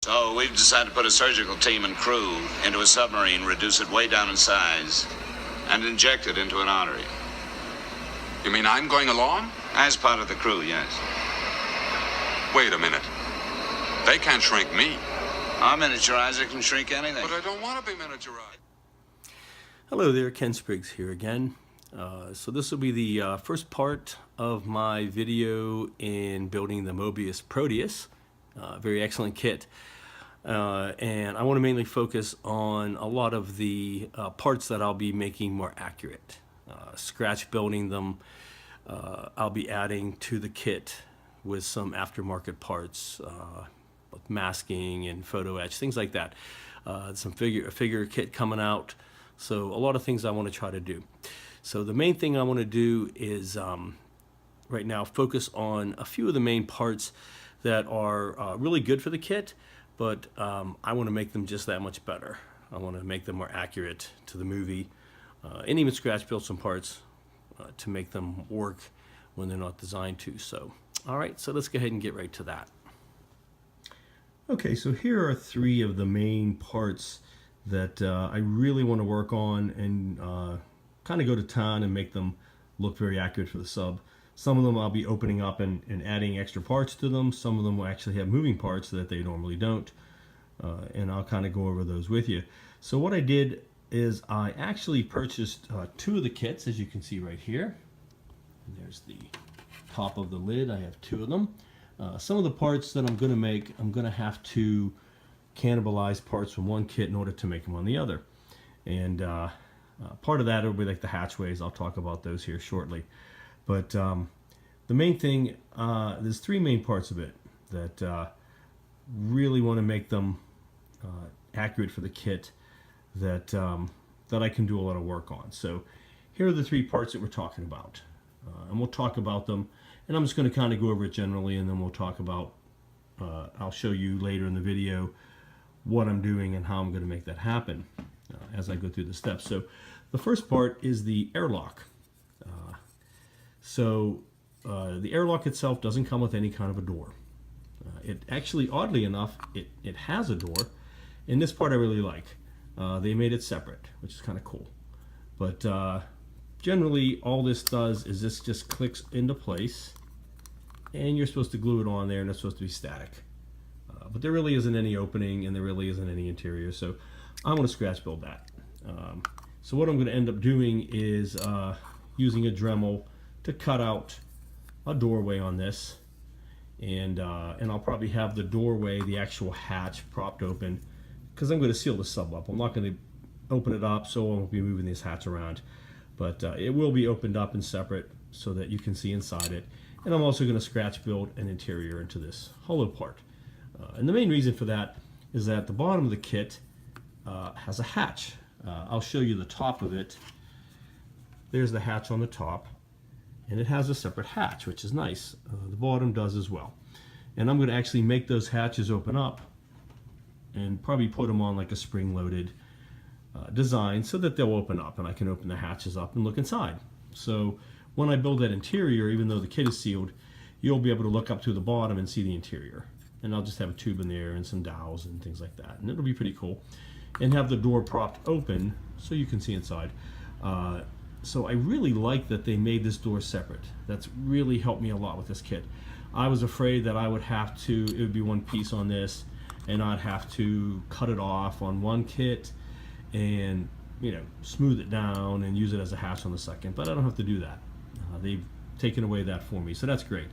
So we've decided to put a surgical team and crew into a submarine, reduce it way down in size, and inject it into an artery. You mean I'm going along? As part of the crew, yes. Wait a minute. They can't shrink me. Our miniaturizer can shrink anything. But I don't want to be miniaturized. Hello there, Ken Spriggs here again. So this will be the first part of my video in building the Moebius Proteus. Very excellent kit. And I want to mainly focus on a lot of the parts that I'll be making more accurate. Scratch building them. I'll be adding to the kit with some aftermarket parts, with masking and photo etch, things like that. Some figure kit coming out. So a lot of things I want to try to do. So the main thing I want to do is right now focus on a few of the main parts that are really good for the kit, but I want to make them just that much better. I want to make them more accurate to the movie, and even scratch build some parts to make them work when they're not designed to. So, all right, so let's go ahead and get right to that. Okay, so here are three of the main parts that I really want to work on and kind of go to town and make them look very accurate for the sub. Some of them I'll be opening up and adding extra parts to them. Some of them will actually have moving parts that they normally don't. And I'll kind of go over those with you. So what I did is I actually purchased two of the kits, as you can see right here. And there's the top of the lid. I have two of them. Some of the parts that I'm going to make, I'm going to have to cannibalize parts from one kit in order to make them on the other. And part of that will be like the hatchways. I'll talk about those here shortly. But the main thing, there's three main parts of it that really want to make them accurate for the kit that, that I can do a lot of work on. So here are the three parts that we're talking about. And we'll talk about them. And I'm just going to kind of go over it generally, and then we'll talk about, I'll show you later in the video what I'm doing and how I'm going to make that happen as I go through the steps. So the first part is the airlock. The airlock itself doesn't come with any kind of a door. It actually, oddly enough, it has a door, and this part I really like. They made it separate, which is kind of cool. But generally, all this does is this just clicks into place, and you're supposed to glue it on there, and it's supposed to be static. But there really isn't any opening, and there really isn't any interior, so I want to scratch build that. So what I'm going to end up doing is using a Dremel to cut out a doorway on this, and I'll probably have the doorway, the actual hatch, propped open, because I'm going to seal the sub up. I'm not going to open it up, so I won't be moving this hatch around, but it will be opened up and separate so that you can see inside it. And I'm also going to scratch build an interior into this hollow part. And the main reason for that is that the bottom of the kit has a hatch. I'll show you the top of it. There's the hatch on the top, and it has a separate hatch, which is nice. The bottom does as well. And I'm going to actually make those hatches open up and probably put them on like a spring-loaded design so that they'll open up, and I can open the hatches up and look inside. So when I build that interior, even though the kit is sealed, you'll be able to look up to the bottom and see the interior. And I'll just have a tube in there and some dowels and things like that, and it'll be pretty cool. And have the door propped open so you can see inside. So I really like that they made this door separate. That's really helped me a lot with this kit. I was afraid that I would have to, it would be one piece on this, and I'd have to cut it off on one kit and, you know, smooth it down and use it as a hatch on the second, but I don't have to do that. They've taken away that for me, so that's great.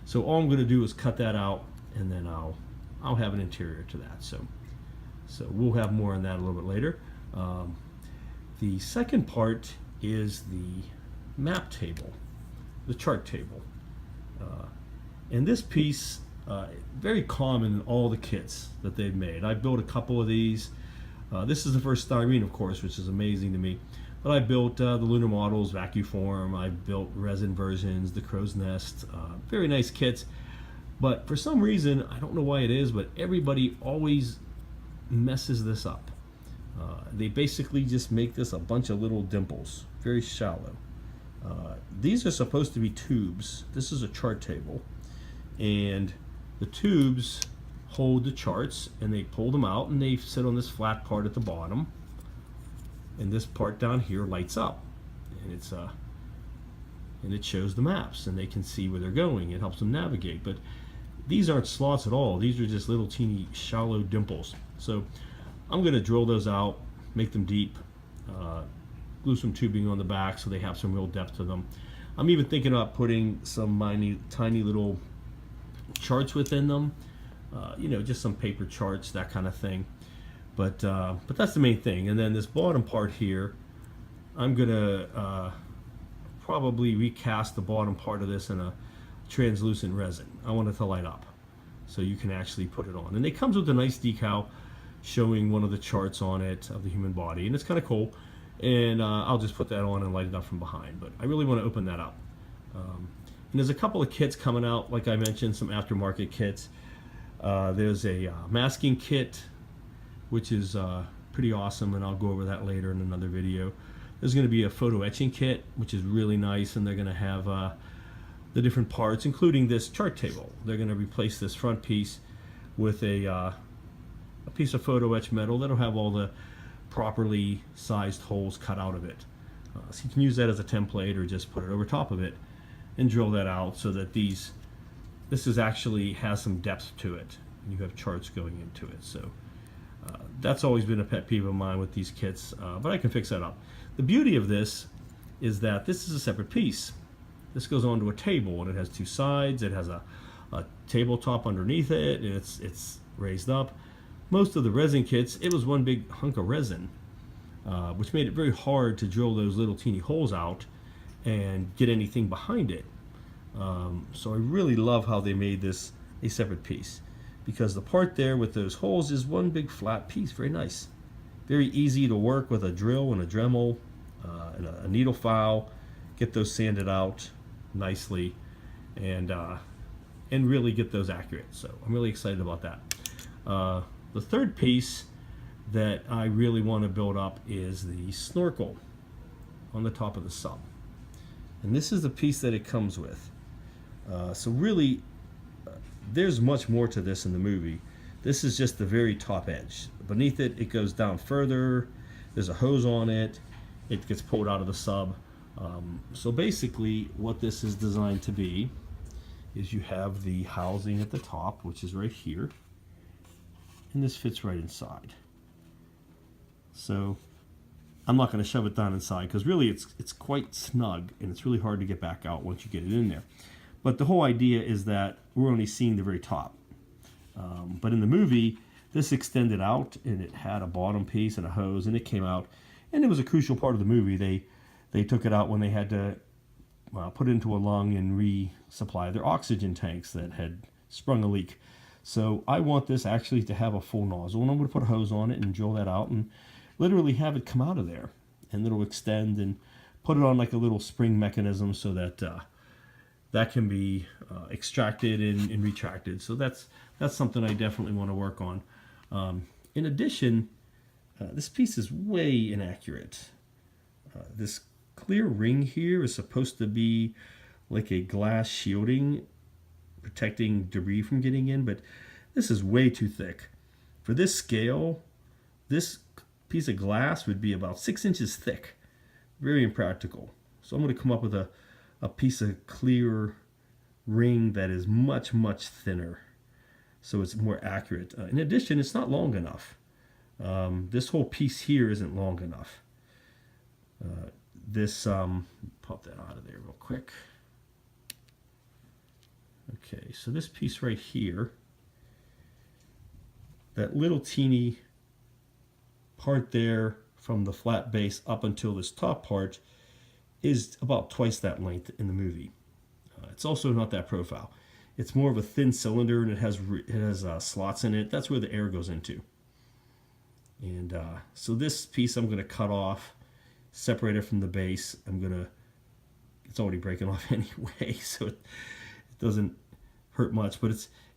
So all I'm going to do is cut that out, and then I'll have an interior to that. So we'll have more on that a little bit later. The second part is the map table, the chart table. And this piece, very common in all the kits that they've made. I built a couple of these. This is the first styrene, of course, which is amazing to me. But I built the lunar models, vacuum form. I built resin versions, the crow's nest. Very nice kits. But for some reason, I don't know why it is, but everybody always messes this up. They basically just make this a bunch of little dimples, very shallow. These are supposed to be tubes. This is a chart table, and the tubes hold the charts, and they pull them out, and they sit on this flat part at the bottom, and this part down here lights up, and it shows the maps, and they can see where they're going. It helps them navigate. But these aren't slots at all. These are just little teeny shallow dimples. So I'm going to drill those out, make them deep, glue some tubing on the back so they have some real depth to them. I'm even thinking about putting some tiny little charts within them, you know, just some paper charts, that kind of thing. But that's the main thing. And then this bottom part here, I'm gonna probably recast the bottom part of this in a translucent resin. I want it to light up so you can actually put it on. And it comes with a nice decal showing one of the charts on it of the human body, and it's kind of cool. And I'll just put that on and light it up from behind. But I really want to open that up. And there's a couple of kits coming out, like I mentioned, some aftermarket kits. There's a masking kit, which is pretty awesome, and I'll go over that later in another video. There's going to be a photo etching kit, which is really nice, and they're going to have the different parts, including this chart table. They're going to replace this front piece with a piece of photo etch metal that'll have all the properly sized holes cut out of it. So you can use that as a template or just put it over top of it and drill that out so that this is actually has some depth to it. You have charts going into it. So that's always been a pet peeve of mine with these kits, but I can fix that up. The beauty of this is that this is a separate piece. This goes onto a table, and it has two sides. It has a tabletop underneath it, and it's raised up. Most of the resin kits, it was one big hunk of resin, which made it very hard to drill those little teeny holes out and get anything behind it. So I really love how they made this a separate piece, because the part there with those holes is one big flat piece. Very nice. Very easy to work with a drill and a Dremel and a needle file. Get those sanded out nicely and really get those accurate. So I'm really excited about that. The third piece that I really want to build up is the snorkel on the top of the sub. And this is the piece that it comes with. So really, there's much more to this in the movie. This is just the very top edge. Beneath it, it goes down further. There's a hose on it. It gets pulled out of the sub. So basically, what this is designed to be is you have the housing at the top, which is right here. And this fits right inside. So I'm not going to shove it down inside because really it's quite snug, and it's really hard to get back out once you get it in there. But the whole idea is that we're only seeing the very top. But in the movie, this extended out, and it had a bottom piece and a hose, and it came out. And it was a crucial part of the movie. They took it out when they had to put it into a lung and resupply their oxygen tanks that had sprung a leak. So I want this actually to have a full nozzle, and I'm going to put a hose on it and drill that out and literally have it come out of there. And it'll extend and put it on like a little spring mechanism so that that can be extracted and retracted. So that's something I definitely want to work on. In addition, this piece is way inaccurate. This clear ring here is supposed to be like a glass shielding, protecting debris from getting in, but this is way too thick. For this scale, this piece of glass would be about 6 inches thick. Very impractical. So I'm going to come up with a piece of clear ring that is much, much thinner, so it's more accurate. In addition, it's not long enough. This whole piece here isn't long enough. Pop that out of there real quick. Okay, so this piece right here, that little teeny part there from the flat base up until this top part is about twice that length in the movie. It's also not that profile. It's more of a thin cylinder, and it has slots in it. That's where the air goes into. And so this piece I'm going to cut off, separate it from the base. It's already breaking off anyway, so it doesn't hurt much. But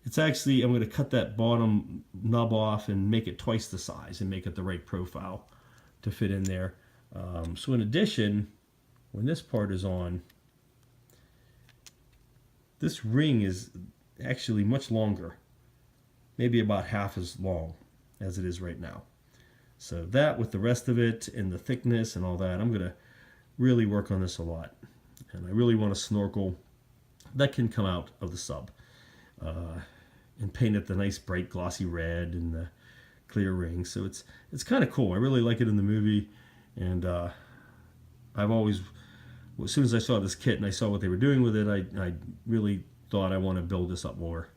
it's actually, I'm going to cut that bottom nub off and make it twice the size and make it the right profile to fit in there. So in addition, when this part is on, this ring is actually much longer maybe about half as long as it is right now. So that, with the rest of it and the thickness and all that, I'm going to really work on this a lot. And I really want a snorkel that can come out of the sub, and paint it the nice bright glossy red and the clear ring. So it's kind of cool. I really like it in the movie, and I've always, as soon as I saw this kit and I saw what they were doing with it, I really thought I want to build this up more,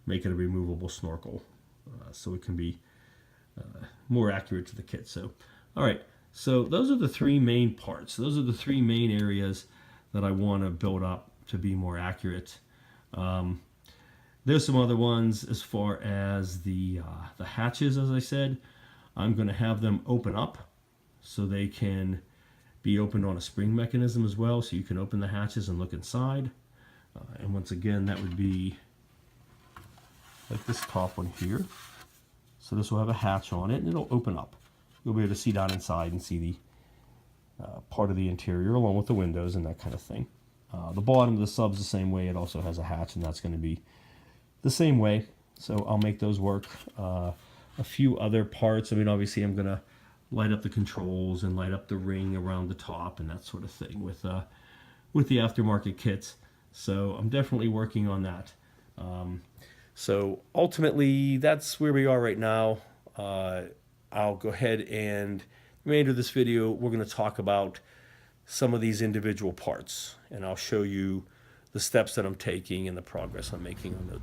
make it a removable snorkel, so it can be more accurate to the kit. So, all right, so those are the three main parts. Those are the three main areas that I want to build up to be more accurate. There's some other ones as far as the hatches. As I said, I'm going to have them open up so they can be opened on a spring mechanism as well, so you can open the hatches and look inside. And once again, that would be like this top one here. So this will have a hatch on it, and it'll open up. You'll be able to see down inside and see the part of the interior along with the windows and that kind of thing. The bottom of the sub's the same way. It also has a hatch, and that's going to be the same way. So I'll make those work. A few other parts. I mean, obviously I'm going to light up the controls and light up the ring around the top and that sort of thing with the aftermarket kits. So I'm definitely working on that. So ultimately, that's where we are right now. I'll go ahead and the remainder of this video, we're going to talk about some of these individual parts, and I'll show you the steps that I'm taking and the progress I'm making on those.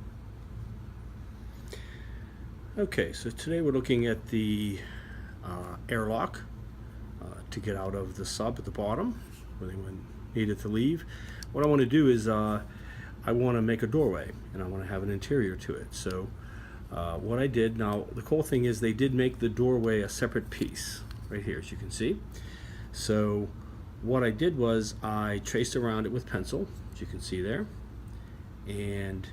Okay, so today we're looking at the airlock to get out of the sub at the bottom where they needed to leave. What I want to do is I want to make a doorway, and I want to have an interior to it. So what I did, now the cool thing is they did make the doorway a separate piece right here, as you can see. So what I did was I traced around it with pencil, as you can see there, and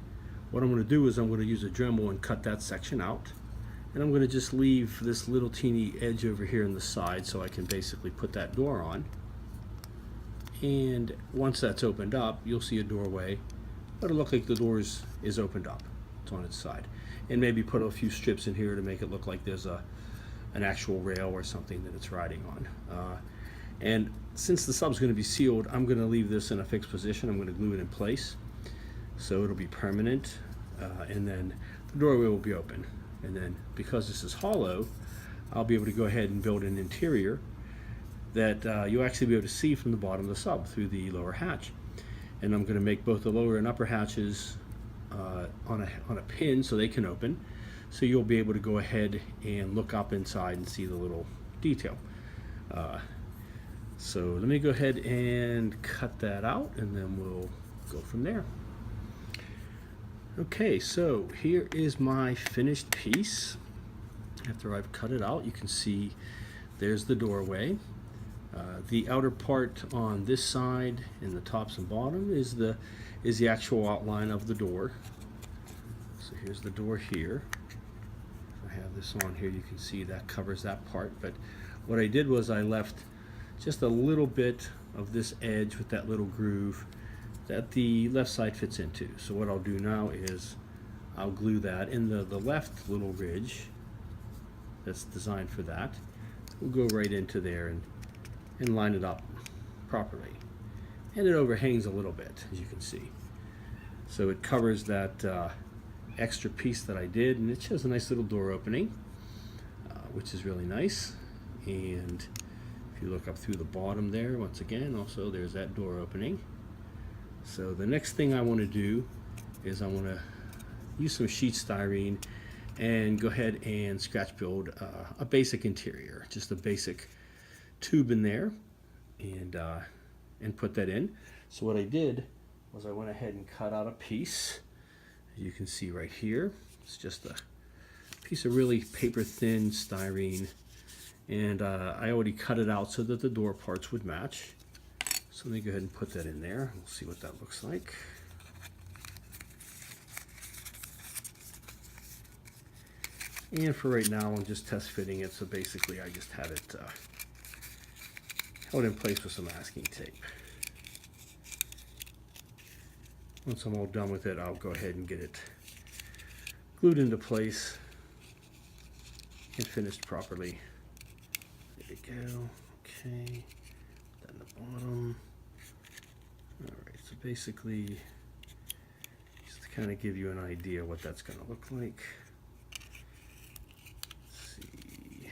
what I'm going to do is I'm going to use a Dremel and cut that section out, and I'm going to just leave this little teeny edge over here on the side so I can basically put that door on. And once that's opened up, you'll see a doorway, but it'll look like the door is opened up. It's on its side. And maybe put a few strips in here to make it look like there's an actual rail or something that it's riding on. And since the sub's going to be sealed, I'm going to leave this in a fixed position. I'm going to glue it in place so it'll be permanent, and then the doorway will be open. And then because this is hollow, I'll be able to go ahead and build an interior that you'll actually be able to see from the bottom of the sub through the lower hatch. And I'm going to make both the lower and upper hatches on a pin so they can open, so you'll be able to go ahead and look up inside and see the little detail. So let me go ahead and cut that out, and then we'll go from there. Okay, so here is my finished piece. After I've cut it out, you can see there's the doorway. The outer part on this side and the tops and bottom is the actual outline of the door. So here's the door here. I have this on here, you can see that covers that part, but what I did was I left just a little bit of this edge with that little groove that the left side fits into. So what I'll do now is I'll glue that in the left little ridge that's designed for that. We'll go right into there and line it up properly. And it overhangs a little bit, as you can see. So it covers that extra piece that I did, and it shows a nice little door opening, which is really nice. And if you look up through the bottom there, once again, also there's that door opening. So the next thing I want to do is I want to use some sheet styrene and go ahead and scratch build a basic interior, just a basic tube in there, and put that in. So what I did was I went ahead and cut out a piece, as you can see right here. It's just a piece of really paper thin styrene, and I already cut it out so that the door parts would match. So let me go ahead and put that in there. We'll see what that looks like. And for right now, I'm just test fitting it. So basically, I just have it held in place with some masking tape. Once I'm all done with it, I'll go ahead and get it glued into place and finished properly. There we go. Okay. Then the bottom. Alright, so basically, just to kind of give you an idea what that's going to look like. Let's see.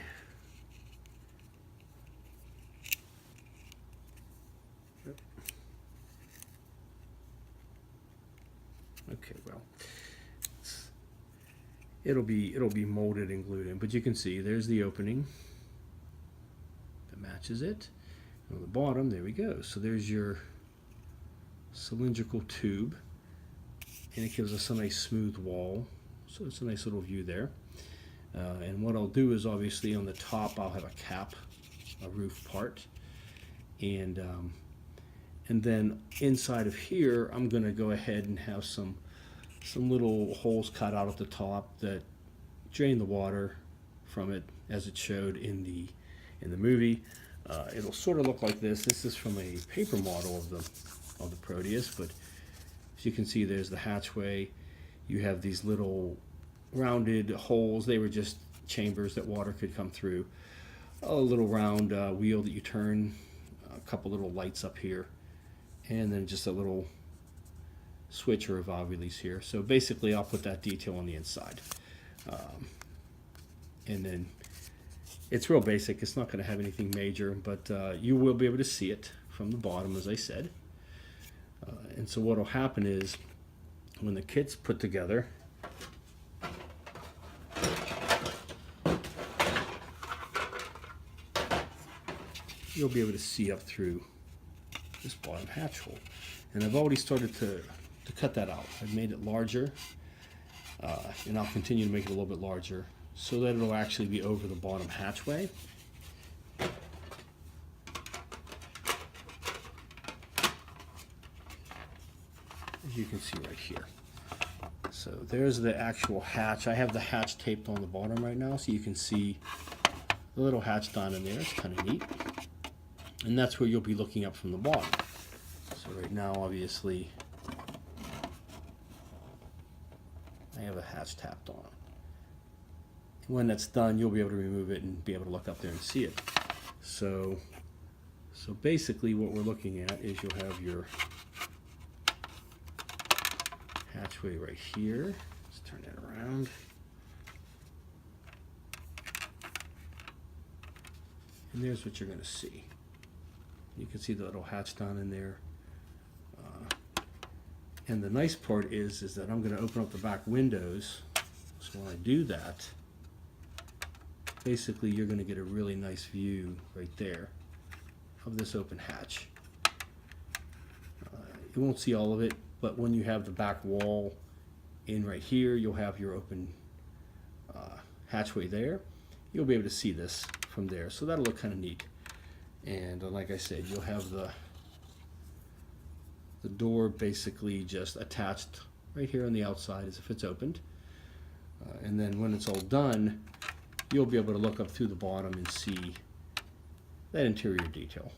Yep. Okay, well, it'll be molded and glued in, but you can see there's the opening that matches it. And on the bottom, there we go. So there's your cylindrical tube, and it gives us a nice smooth wall. So it's a nice little view there. And what I'll do is, obviously on the top I'll have a cap, a roof part, and then inside of here I'm going to go ahead and have some little holes cut out at the top that drain the water from it, as it showed in the movie. It'll sort of look like this. This is from a paper model of the Proteus, but as you can see, there's the hatchway. You have these little rounded holes. They were just chambers that water could come through. A little round wheel that you turn, a couple little lights up here, and then just a little switch or a valve release here. So basically I'll put that detail on the inside. And then it's real basic. It's not going to have anything major, but you will be able to see it from the bottom, as I said. And so what will happen is, when the kit's put together, you'll be able to see up through this bottom hatch hole. And I've already started to cut that out. I've made it larger, and I'll continue to make it a little bit larger so that it'll actually be over the bottom hatchway. As you can see right here. So there's the actual hatch. I have the hatch taped on the bottom right now, so you can see the little hatch down in there. It's kind of neat. And that's where you'll be looking up from the bottom. So right now, obviously, I have a hatch tapped on. When that's done, you'll be able to remove it and be able to look up there and see it. So basically what we're looking at is, you'll have your hatchway right here. Let's turn that around. And there's what you're going to see. You can see the little hatch down in there. And the nice part is that I'm going to open up the back windows. So when I do that, basically you're going to get a really nice view right there of this open hatch. You won't see all of it, but when you have the back wall in right here, you'll have your open hatchway there. You'll be able to see this from there, so that'll look kind of neat. And like I said, you'll have the door basically just attached right here on the outside as if it's opened. And then when it's all done, you'll be able to look up through the bottom and see that interior detail.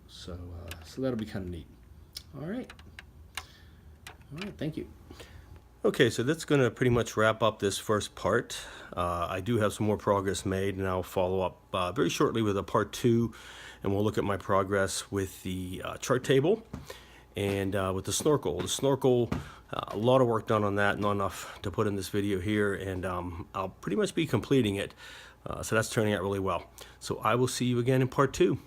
So that'll be kind of neat. All right, thank you. Okay, so that's going to pretty much wrap up this first part. I do have some more progress made, and I'll follow up very shortly with a part 2, and we'll look at my progress with the chart table and with the snorkel. The snorkel, a lot of work done on that, not enough to put in this video here, and I'll pretty much be completing it. So that's turning out really well. So I will see you again in part 2.